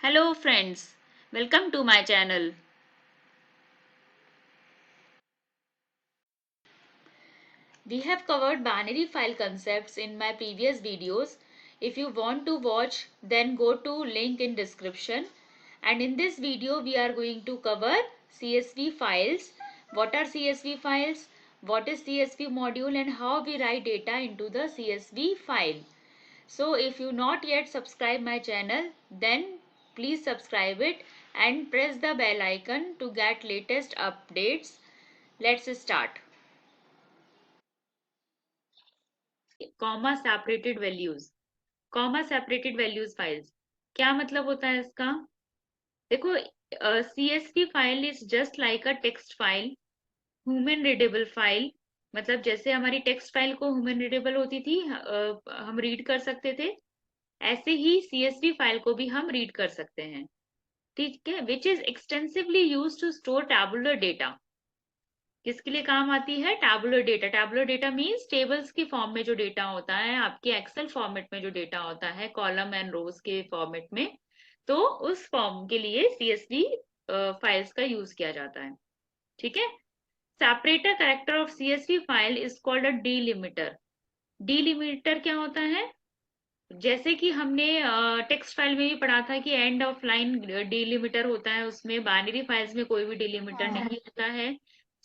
Hello friends, welcome to my channel. We have covered binary file concepts in my previous videos. If you want to watch, then go to link in description. And in this video we are going to cover CSV files. What are CSV files? What is CSV module and how we write data into the CSV file. So if you not yet subscribe my channel, then please subscribe it and press the bell icon to get latest updates. Let's start. Comma separated values files क्या मतलब होता है इसका? देखो, CSV file is just like a text file, human readable file. मतलब जैसे हमारी text file को ह्यूमन रीडेबल होती थी, हम रीड कर सकते थे, ऐसे ही CSV फाइल को भी हम रीड कर सकते हैं। ठीक है, which is extensively use to store tabular data. किसके लिए काम आती है? Tabular data. Tabular data means tables की फॉर्म में जो डेटा होता है, आपके एक्सेल फॉर्मेट में जो डेटा होता है, कॉलम एंड रोज के फॉर्मेट में, तो उस फॉर्म के लिए CSV फाइल्स का यूज किया जाता है। ठीक है। Separator character of CSV file is called a delimiter. Delimiter क्या होता है? जैसे कि हमने टेक्स्ट फाइल में भी पढ़ा था कि एंड ऑफ लाइन डिलिमिटर होता है, उसमें बाइनरी फाइल्स में कोई भी डिलिमिटर हाँ, नहीं होता है।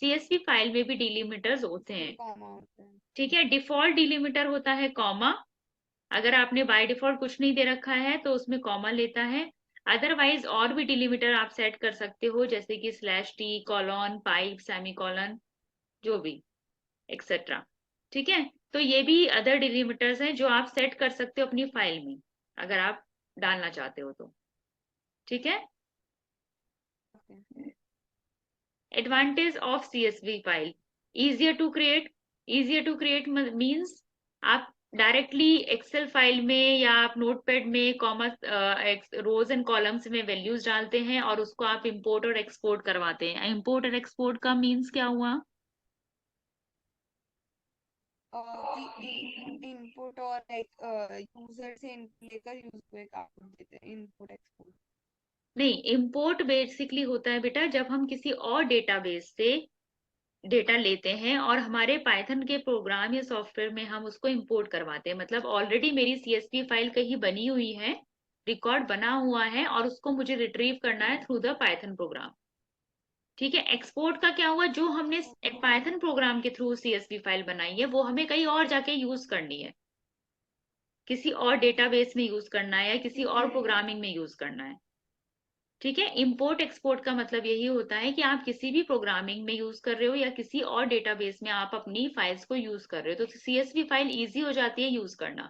CSV फाइल में भी डिलिमिटर्स होते हैं। कॉमा होता है। ठीक है। डिफॉल्ट डिलिमिटर होता है कॉमा। अगर आपने बाय डिफॉल्ट कुछ नहीं दे रखा है तो उसमें कॉमा लेता है। अदरवाइज और भी डिलिमिटर आप सेट कर सकते हो, जैसे कि /t, कॉलन, पाइप, सेमीकोलन, जो भी, एक्सेट्रा। ठीक है। तो ये भी अदर डिलिमिटर्स हैं जो आप सेट कर सकते हो अपनी फाइल में, अगर आप डालना चाहते हो तो। ठीक है। Okay. Advantage of CSV file: easier to create. Easier to create means आप डायरेक्टली एक्सेल फाइल में या आप नोटपैड में कॉमा रोज एंड कॉलम्स में वैल्यूज डालते हैं और उसको आप इंपोर्ट और एक्सपोर्ट करवाते हैं। इंपोर्ट और एक्सपोर्ट का मीन्स क्या हुआ? कि इनपुट और यूजर से इनपुट लेकर यूज को एक आउटपुट देते हैं, इनपुट एक्सपोर्ट। नहीं, इंपोर्ट बेसिकली होता है बेटा जब हम किसी और डेटाबेस से डेटा लेते हैं और हमारे पाइथन के प्रोग्राम या सॉफ्टवेयर में हम उसको इंपोर्ट करवाते हैं। मतलब ऑलरेडी मेरी CSV फाइल कहीं बनी हुई है, रिकॉर्ड बना हुआ है, और उसको मुझे रिट्रीव करना है थ्रू द पाइथन प्रोग्राम। ठीक है। एक्सपोर्ट का क्या हुआ? जो हमने ओके। पाइथन प्रोग्राम के थ्रू CSV फाइल बनाई है वो हमें कहीं और जाके यूज करनी है, किसी और डेटाबेस में यूज करना है या किसी ठीक और है। प्रोग्रामिंग में यूज करना है। ठीक है। इंपोर्ट एक्सपोर्ट का मतलब यही होता है कि आप किसी भी प्रोग्रामिंग में यूज कर रहे हो या किसी और डेटाबेस में आप अपनी फाइल्स को यूज कर रहे हो, तो CSV फाइल इजी हो जाती है यूज करना।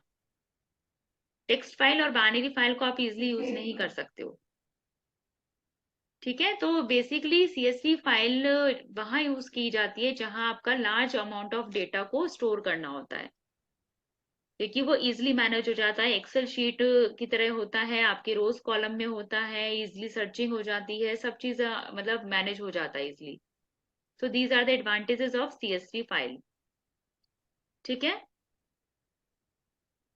टेक्स्ट फाइल और बाइनरी फाइल को आप इजिली यूज नहीं कर सकते हो। ठीक है। तो बेसिकली CSV फाइल वहां यूज की जाती है जहां आपका लार्ज अमाउंट ऑफ डेटा को स्टोर करना होता है, क्योंकि वो इजिली मैनेज हो जाता है। एक्सेल शीट की तरह होता है, आपके रोज कॉलम में होता है, इजिली सर्चिंग हो जाती है, सब चीज मतलब मैनेज हो जाता है easily. So these are the advantages of CSV file. ठीक है।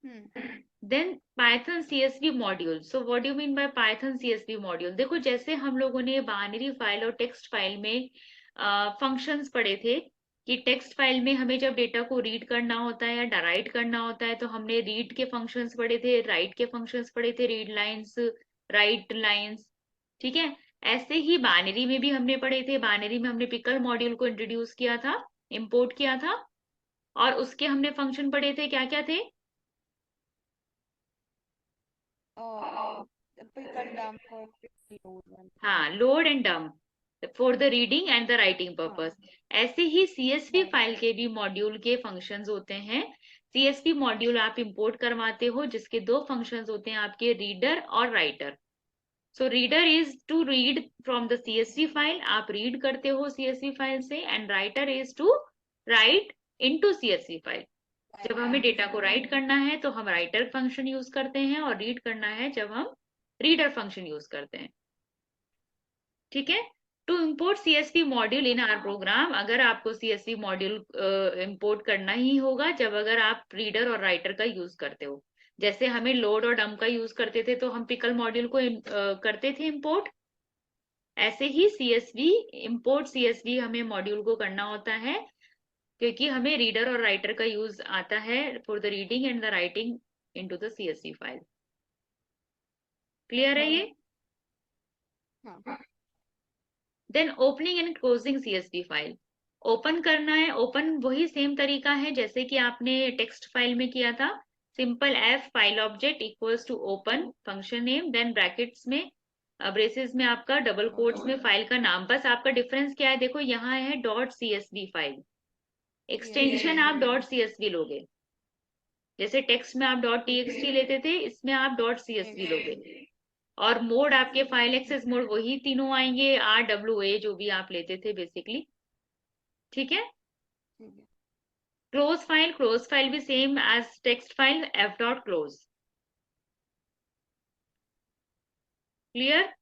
हम्म। Then Python CSV module. So what do you mean by Python CSV module? देखो, जैसे हम लोगों ने बाइनरी फाइल और टेक्स्ट फाइल में फंक्शंस पढ़े थे कि टेक्स्ट फाइल में हमें जब डेटा को रीड करना होता है या राइट करना होता है तो हमने रीड के फंक्शंस पढ़े थे, राइट के फंक्शंस पढ़े थे, रीड लाइंस, राइट लाइंस। ठीक है। ऐसे ही बाइनरी में भी हमने पढ़े थे। बाइनरी में हमने पिकल मॉड्यूल को इंट्रोड्यूस किया था, इंपोर्ट किया था, और उसके हमने फंक्शन पढ़े थे, क्या क्या थे? पिकल डंप और लोड वाले। हाँ, load and dump for the reading and the writing हाँ। पर्पस। ऐसे ही CSV राइट। फाइल के भी मॉड्यूल के फंक्शंस होते हैं। CSV मॉड्यूल आप इंपोर्ट करवाते हो जिसके दो फंक्शंस होते हैं आपके, रीडर और writer. So reader is to read from the CSV file, आप रीड करते हो CSV फाइल से, and writer is to write into CSV file. जब हमें डेटा को राइट करना है तो हम राइटर फंक्शन यूज करते हैं, और रीड करना है जब हम रीडर फंक्शन यूज करते हैं। ठीक है। To import CSV module in our program, अगर आपको CSV मॉड्यूल इम्पोर्ट करना ही होगा जब अगर आप रीडर और राइटर का यूज करते हो। जैसे हमें लोड और डंप का यूज करते थे तो हम पिकल मॉड्यूल को करते थे इंपोर्ट, ऐसे ही सीएसवी इंपोर्ट सीएसवी हमें मॉड्यूल को करना होता है, क्योंकि हमें रीडर और राइटर का यूज आता है for the reading and the writing into the CSV file. Clear है ये? हाँ। Then opening and closing CSV file. Open करना है, ओपन वही सेम तरीका है जैसे कि आपने टेक्स्ट फाइल में किया था। Simple F file object equals to open function name, then brackets में ब्रेसेस में आपका डबल कोट्स में फाइल का नाम। बस आपका डिफरेंस क्या है, देखो यहाँ है डॉट सीएसवी फाइल, एक्सटेंशन आप डॉट सीएसवी लोगे। जैसे टेक्स्ट में आप डॉट टीएक्सटी लेते थे, इसमें आप डॉट सीएसवी लोगे। और मोड आपके फाइल एक्सेस मोड वही तीनों आएंगे, RWA जो भी आप लेते थे बेसिकली। ठीक है। ठीक है। क्लोज फाइल भी same as text file, F dot close. Clear?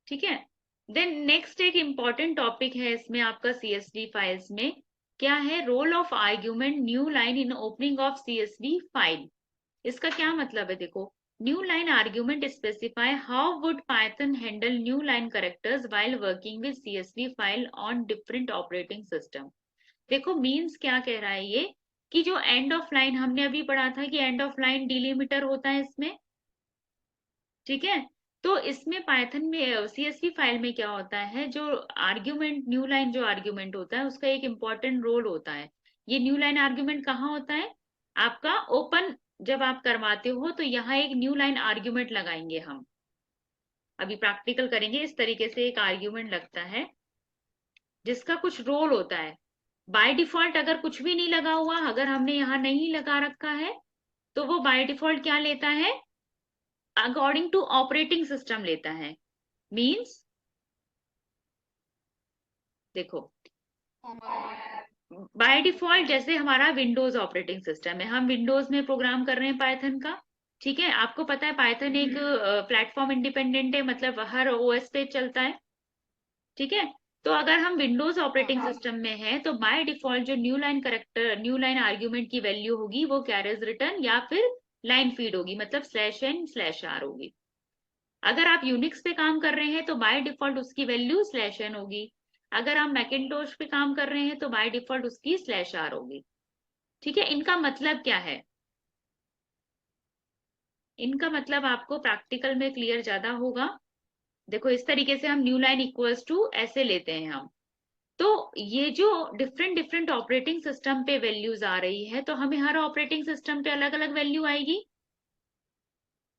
ठीक है। देन नेक्स्ट एक इंपॉर्टेंट टॉपिक है इसमें आपका सीएसवी फाइल्स में, क्या है, role of argument new line in opening of CSV file. इसका क्या मतलब है, देखो, new line argument specify how would Python handle new line characters while working with CSV file on different operating system. देखो means क्या कह रहा है ये, कि जो एंड ऑफ लाइन हमने अभी पढ़ा था कि एंड ऑफ लाइन डिलिमिटर होता है इसमें, ठीक है। तो इसमें पाइथन में सीएसवी फाइल में क्या होता है, जो आर्ग्यूमेंट न्यू लाइन जो आर्ग्यूमेंट होता है उसका एक इम्पॉर्टेंट रोल होता है। ये न्यू लाइन आर्ग्यूमेंट कहाँ होता है, आपका ओपन जब आप करवाते हो तो यहाँ एक न्यू लाइन आर्ग्यूमेंट लगाएंगे हम, अभी प्रैक्टिकल करेंगे। इस तरीके से एक आर्ग्यूमेंट लगता है जिसका कुछ रोल होता है। बाय डिफॉल्ट अगर कुछ भी नहीं लगा हुआ, अगर हमने यहाँ नहीं लगा रखा है, तो वो बाय डिफॉल्ट क्या लेता है, अकॉर्डिंग टू ऑपरेटिंग सिस्टम लेता है। मीन्स देखो, बाय डिफॉल्ट जैसे हमारा विंडोज ऑपरेटिंग सिस्टम है, हम विंडोज में प्रोग्राम कर रहे हैं पाइथन का, ठीक है। आपको पता है पाइथन एक प्लेटफॉर्म इंडिपेंडेंट है, मतलब हर ओएस पे चलता है, ठीक है। तो अगर हम विंडोज ऑपरेटिंग सिस्टम में है तो बाय डिफॉल्ट जो new line character new line argument की वैल्यू होगी वो कैरेज रिटर्न या फिर लाइन फीड होगी, मतलब /n/r होगी। अगर आप यूनिक्स पे काम कर रहे हैं तो बाय डिफॉल्ट उसकी वैल्यू /n होगी। अगर आप मैकिन्टोश पे काम कर रहे हैं तो बाय डिफॉल्ट उसकी /r होगी। ठीक है। इनका मतलब क्या है, इनका मतलब आपको प्रैक्टिकल में क्लियर ज्यादा होगा। देखो इस तरीके से हम न्यू लाइन इक्वल्स टू ऐसे लेते हैं हम, तो ये जो डिफरेंट डिफरेंट ऑपरेटिंग सिस्टम पे वैल्यूज आ रही है तो हमें हर ऑपरेटिंग सिस्टम पे अलग अलग वैल्यू आएगी,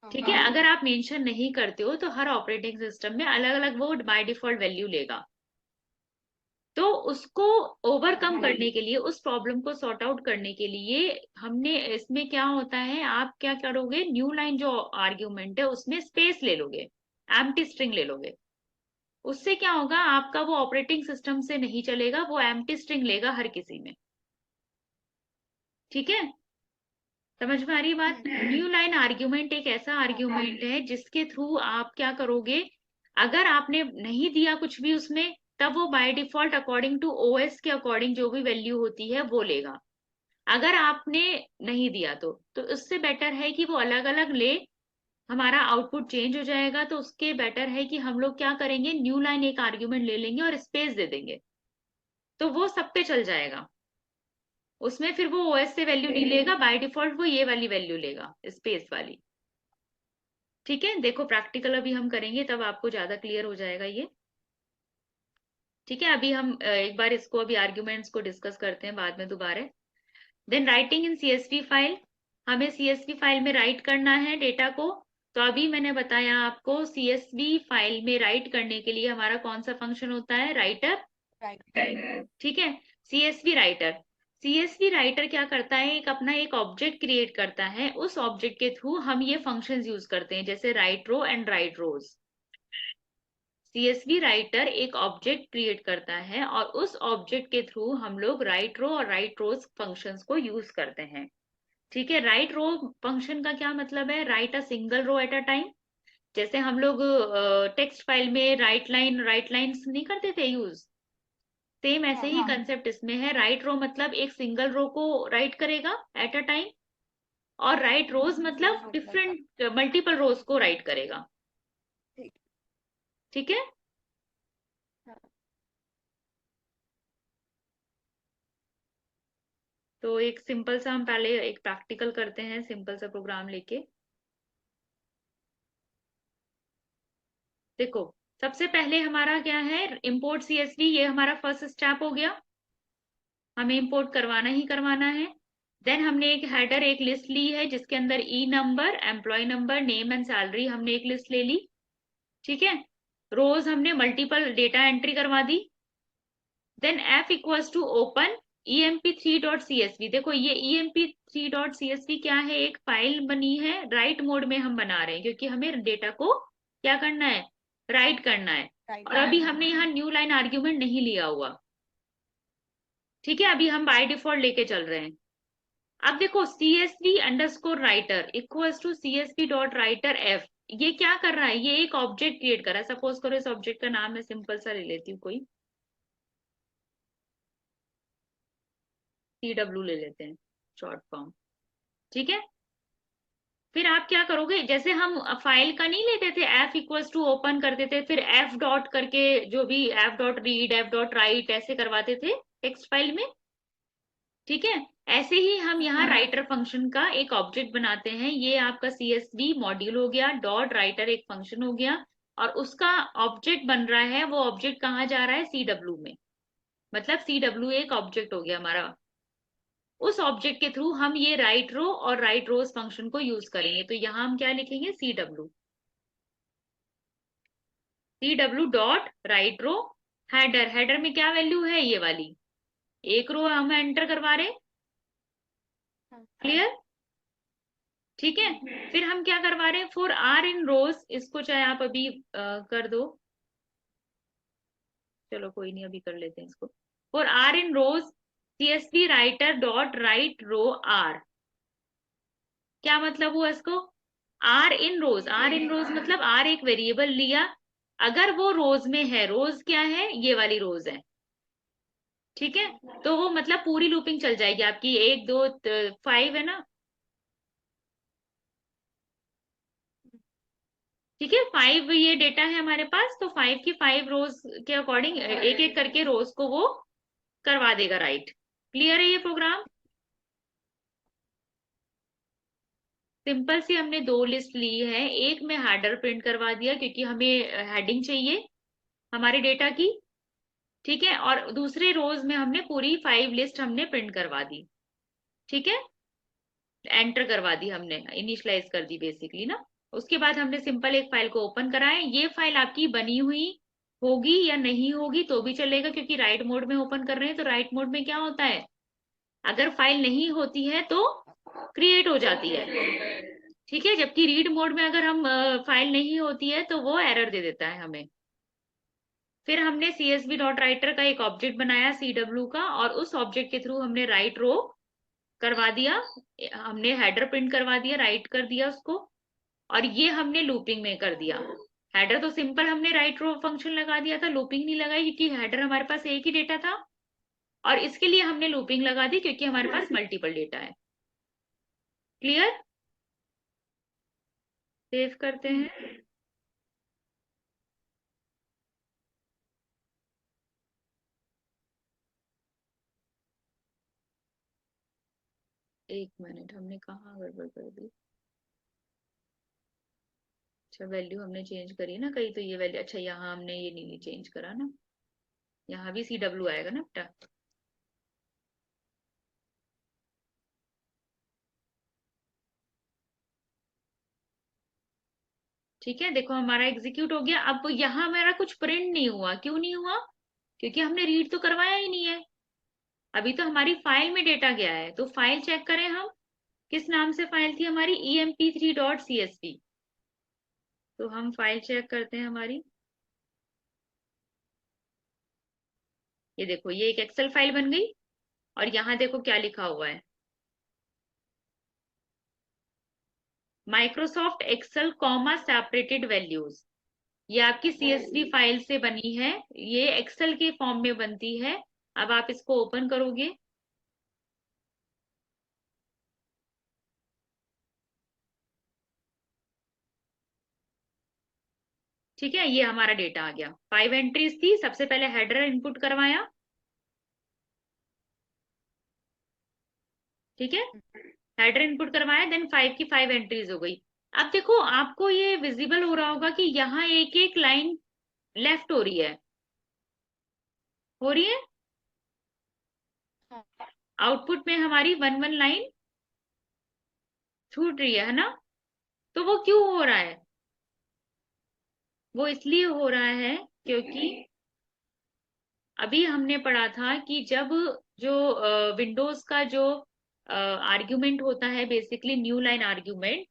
ठीक है। अगर आप मेंशन नहीं करते हो तो हर ऑपरेटिंग सिस्टम में अलग अलग वो बाय डिफॉल्ट वैल्यू लेगा। तो उसको ओवरकम करने के लिए, उस प्रॉब्लम को सॉर्ट आउट करने के लिए हमने इसमें क्या होता है, आप क्या करोगे, न्यू लाइन जो आर्ग्यूमेंट है उसमें स्पेस ले लोगे, एम्प्टी स्ट्रिंग ले लोगे। उससे क्या होगा, आपका वो ऑपरेटिंग सिस्टम से नहीं चलेगा, वो एम्प्टी स्ट्रिंग लेगा हर किसी में। ठीक है, समझ में आ रही बात? न्यू लाइन आर्ग्यूमेंट एक ऐसा आर्ग्यूमेंट है जिसके थ्रू आप क्या करोगे, अगर आपने नहीं दिया कुछ भी उसमें, तब वो by default according to OS के अकॉर्डिंग जो भी वैल्यू होती है वो लेगा। अगर आपने नहीं दिया तो उससे बेटर है कि वो अलग अलग ले, हमारा आउटपुट चेंज हो जाएगा। तो उसके बेटर है कि हम लोग क्या करेंगे, न्यू लाइन एक आर्ग्यूमेंट ले लेंगे और स्पेस दे देंगे, तो वो सब पे चल जाएगा। उसमें फिर वो ओएस से वैल्यू नहीं लेगा, बाय डिफॉल्ट वो ये वाली वैल्यू लेगा, स्पेस वाली। ठीक है, देखो प्रैक्टिकल अभी हम करेंगे तब आपको ज्यादा क्लियर हो जाएगा ये। ठीक है, अभी हम एक बार इसको अभी आर्ग्यूमेंट्स को डिस्कस करते हैं बाद में दोबारा। Then writing in CSV file, हमें सीएसवी फाइल में राइट करना है डेटा को। तो अभी मैंने बताया आपको सीएसवी फाइल में राइट करने के लिए हमारा कौन सा फंक्शन होता है, राइटर। ठीक है, सीएसवी राइटर। सीएसवी राइटर क्या करता है, एक अपना एक ऑब्जेक्ट क्रिएट करता है, उस ऑब्जेक्ट के थ्रू हम ये फंक्शंस यूज करते हैं, जैसे write row and write rows. CSV writer एक ऑब्जेक्ट क्रिएट करता है और उस ऑब्जेक्ट के थ्रू हम लोग राइट रो और राइट रोज फंक्शंस को यूज करते हैं। ठीक है, राइट रो फंक्शन का क्या मतलब है, write a single row at a time. जैसे हम लोग टेक्स्ट फाइल में राइट लाइन्स नहीं करते थे यूज, सेम ऐसे ही कंसेप्ट इसमें है। राइट रो मतलब एक सिंगल रो को राइट करेगा एट अ टाइम, और राइट रोज मतलब डिफरेंट मल्टीपल रोज को राइट करेगा। ठीक। ठीक है। हाँ। तो एक सिंपल सा हम पहले एक प्रैक्टिकल करते हैं, सिंपल सा प्रोग्राम लेके। देखो, सबसे पहले हमारा क्या है, इंपोर्ट सीएसवी, ये हमारा फर्स्ट स्टेप हो गया, हमें इंपोर्ट करवाना ही करवाना है। देन हमने एक हेडर, एक लिस्ट ली है जिसके अंदर E number, employ number, name and salary, हमने एक लिस्ट ले ली। ठीक है। रोज हमने मल्टीपल डेटा एंट्री करवा दी। Then F equals to open emp3.csv। देखो ये emp3.csv क्या है, एक फाइल बनी है, राइट मोड में हम बना रहे हैं क्योंकि हमें डेटा को क्या करना है, राइट करना है। राइट और अभी करना है। हमने यहाँ न्यू लाइन आर्ग्यूमेंट नहीं लिया हुआ। ठीक है, अभी हम बाय डिफॉल्ट लेके चल रहे हैं। अब देखो CSV underscore writer equals to CSV dot writer F, ये क्या कर रहा है, ये एक ऑब्जेक्ट क्रिएट कर रहा है। सपोज करो इस ऑब्जेक्ट का नाम मैं सिंपल सा ले लेती हूँ, कोई CW ले लेते हैं, शॉर्ट फॉर्म। ठीक है। फिर आप क्या करोगे, जैसे हम फाइल का नहीं लेते थे, एफ इक्वल्स टू ओपन करते थे, फिर एफ डॉट करके जो भी F dot read, F dot right ऐसे करवाते थे टेक्स्ट फाइल में। ठीक है। ऐसे ही हम यहाँ राइटर फंक्शन का एक ऑब्जेक्ट बनाते हैं, ये आपका CSV मॉड्यूल हो गया, डॉट राइटर एक फंक्शन हो गया, और उसका ऑब्जेक्ट बन रहा है, वो ऑब्जेक्ट कहाँ जा रहा है, CW में। मतलब CW एक ऑब्जेक्ट हो गया हमारा। उस ऑब्जेक्ट के थ्रू हम ये राइट रो और राइट रोज फंक्शन को यूज करेंगे। तो यहाँ हम क्या लिखेंगे, CW dot write row header, header में क्या वैल्यू है, ये वाली एक रो हम एंटर करवा रहे। हाँ। क्लियर। ठीक है। फिर हम क्या करवा रहे हैं, फॉर आर इन रोज, इसको चाहे आप अभी कर दो, चलो कोई नहीं, अभी कर लेते हैं इसको। For R in rows CSV writer dot write row R, क्या मतलब हुआ इसको, are in rose, are in रोज मतलब आर एक वेरिएबल लिया, अगर वो रोज में है, रोज क्या है, ये वाली रोज है। ठीक है। तो वो मतलब पूरी लूपिंग चल जाएगी आपकी, 1 2 5 है ना। ठीक है, 5 ये डेटा है हमारे पास, तो 5 की 5 रोज के अकॉर्डिंग एक एक करके रोज को वो करवा देगा राइट। क्लियर है ये प्रोग्राम। सिंपल सी हमने दो लिस्ट ली है, एक में हेडर प्रिंट करवा दिया क्योंकि हमें हेडिंग चाहिए हमारे डेटा की। ठीक है। और दूसरे रोज में हमने पूरी 5 लिस्ट हमने प्रिंट करवा दी। ठीक है, एंटर करवा दी हमने, इनिशलाइज कर दी बेसिकली ना। उसके बाद हमने सिंपल एक फाइल को ओपन कराया, ये फाइल आपकी बनी हुई होगी या नहीं होगी तो भी चलेगा क्योंकि राइट मोड में ओपन कर रहे हैं। तो राइट मोड में क्या होता है, अगर फाइल नहीं होती है तो क्रिएट हो जाती है। ठीक है, जबकि रीड मोड में अगर हम फाइल नहीं होती है तो वो एरर दे देता है हमें। फिर हमने CSV डॉट राइटर का एक ऑब्जेक्ट बनाया CW का, और उस ऑब्जेक्ट के थ्रू हमने राइट रो करवा दिया, हमने हेडर प्रिंट करवा दिया, राइट कर दिया उसको, और ये हमने लूपिंग में कर दिया। हेडर तो सिंपल हमने राइट रो फंक्शन लगा दिया था, लूपिंग नहीं लगाई क्योंकि हेडर हमारे पास एक ही डेटा था, और इसके लिए हमने लूपिंग लगा दी क्योंकि हमारे पास मल्टीपल डेटा है। क्लियर। सेव करते हैं। एक मिनट, हमने कहाँ गड़बड़ कर दी। अच्छा, वैल्यू हमने चेंज करी ना कहीं, तो ये वैल्यू, अच्छा यहाँ हमने ये नहीं चेंज करा ना, यहाँ भी CW आएगा ना बेटा। ठीक है, देखो हमारा एग्जीक्यूट हो गया। अब यहाँ हमारा कुछ प्रिंट नहीं हुआ, क्यों नहीं हुआ, क्योंकि हमने रीड तो करवाया ही नहीं है। अभी तो हमारी फाइल में डेटा गया है, तो फाइल चेक करें हम, किस नाम से फाइल थी हमारी, emp3.csv। तो हम फाइल चेक करते हैं हमारी, ये देखो ये एक एक्सेल फाइल बन गई, और यहाँ देखो क्या लिखा हुआ है, Microsoft Excel comma separated values. ये आपकी CSV फाइल से बनी है, ये एक्सेल के फॉर्म में बनती है। अब आप इसको ओपन करोगे, ठीक है, ये हमारा डेटा आ गया। 5 एंट्रीज थी, सबसे पहले हेडर इनपुट करवाया, ठीक है, हेडर इनपुट करवाया, देन 5 की 5 एंट्रीज हो गई। अब देखो आपको ये विजिबल हो रहा होगा कि यहाँ एक एक लाइन लेफ्ट हो रही है, हो रही है, हाँ। आउटपुट में हमारी 1 1 लाइन छूट रही है ना। तो वो क्यों हो रहा है? वो इसलिए हो रहा है क्योंकि अभी हमने पढ़ा था कि जब जो विंडोज का जो आर्ग्यूमेंट होता है, बेसिकली न्यू लाइन आर्ग्यूमेंट,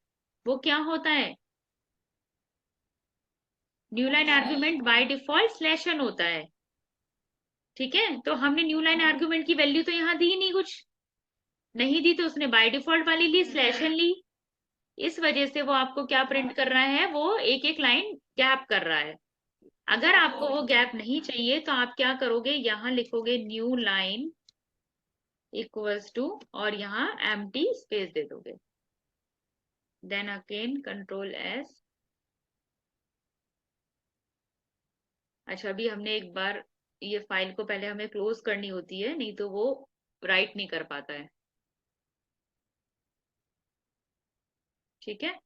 वो क्या होता है? New line argument by default slash n होता है, ठीक है। तो हमने न्यू लाइन आर्ग्यूमेंट की वैल्यू तो यहाँ दी नहीं, कुछ नहीं दी, तो उसने बाय डिफॉल्ट वाली ली, स्लैश n ली। इस वजह से वो आपको क्या प्रिंट कर रहा है? वो एक एक लाइन गैप कर रहा है। अगर आपको वो गैप नहीं चाहिए तो आप क्या करोगे, यहाँ लिखोगे न्यू लाइन इक्वल्स टू, और यहाँ एम्प्टी स्पेस दे दोगे, देन अगेन कंट्रोल एस। अच्छा, अभी हमने एक बार ये फाइल को पहले हमें क्लोज करनी होती है, नहीं तो वो राइट नहीं कर पाता है, ठीक है।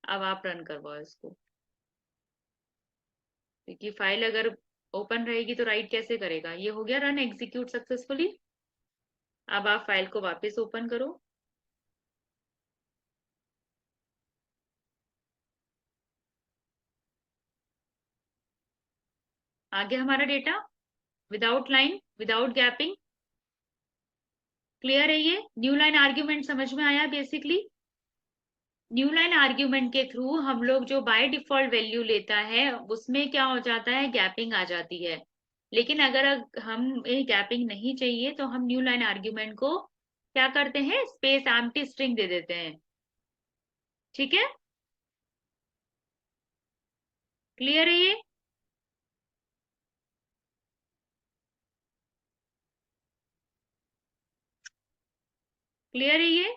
अब आप रन करवाओ इसको, क्योंकि फाइल अगर ओपन रहेगी तो राइट कैसे करेगा। ये हो गया रन, एग्जीक्यूट सक्सेसफुली। अब आप फाइल को वापस ओपन करो। आ गया हमारा data, without line, without gapping. Clear है? ये न्यू लाइन आर्ग्यूमेंट समझ में आया बेसिकली। न्यू लाइन आर्ग्यूमेंट के थ्रू हम लोग जो बाय डिफॉल्ट वैल्यू लेता है उसमें क्या हो जाता है, गैपिंग आ जाती है। लेकिन अगर हमें गैपिंग नहीं चाहिए तो हम न्यू लाइन आर्ग्यूमेंट को क्या करते हैं, स्पेस एम्प्टी स्ट्रिंग दे देते हैं, ठीक है। क्लियर है ये? क्लियर है ये?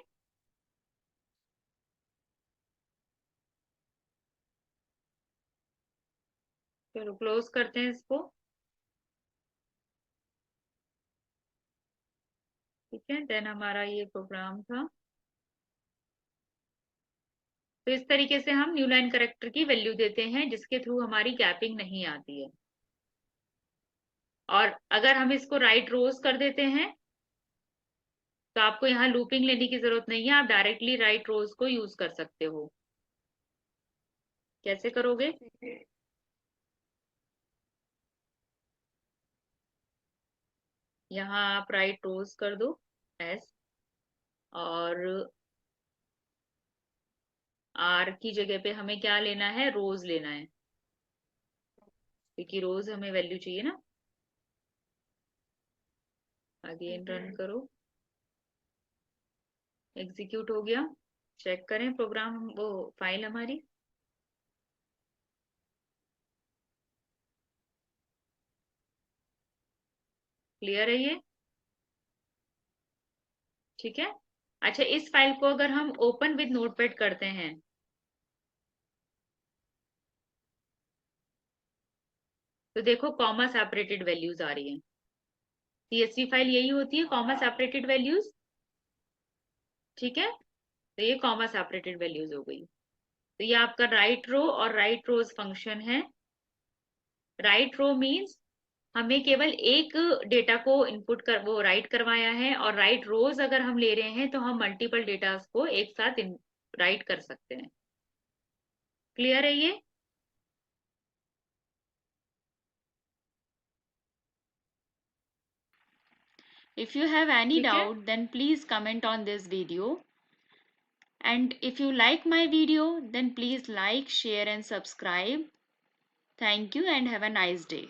चलो क्लोज करते हैं इसको, ठीक है। देन हमारा ये प्रोग्राम था। तो इस तरीके से हम न्यू लाइन कैरेक्टर की वैल्यू देते हैं जिसके थ्रू हमारी गैपिंग नहीं आती है। और अगर हम इसको राइट रोज कर देते हैं तो आपको यहाँ लूपिंग लेने की जरूरत नहीं है, आप डायरेक्टली राइट रोज को यूज कर सकते हो। कैसे करोगे? यहाँ आप राइट रोज कर दो एस, और आर की जगह पे हमें क्या लेना है, रोज लेना है, क्योंकि रोज हमें वैल्यू चाहिए ना। अगेन रन करो, एग्जीक्यूट हो गया। चेक करें प्रोग्राम, वो फाइल हमारी। क्लियर है ये? ठीक है। अच्छा, इस फाइल को अगर हम ओपन विद नोटपैड करते हैं तो देखो कॉमा सेपरेटेड वैल्यूज आ रही हैं। सीएसवी फाइल यही होती है, कॉमा सेपरेटेड वैल्यूज, ठीक है। तो ये कॉमा सेपरेटेड वैल्यूज हो गई। तो ये आपका राइट रो और राइट रोज फंक्शन है। राइट रो मीन्स हमें केवल एक डेटा को इनपुट कर वो राइट करवाया है, और राइट रोज अगर हम ले रहे हैं तो हम मल्टीपल डेटा को एक साथ राइट कर सकते हैं। क्लियर है ये? If you have any doubt, then please comment on this video. And if you like my video, then please like, share and subscribe. Thank you and have a nice day.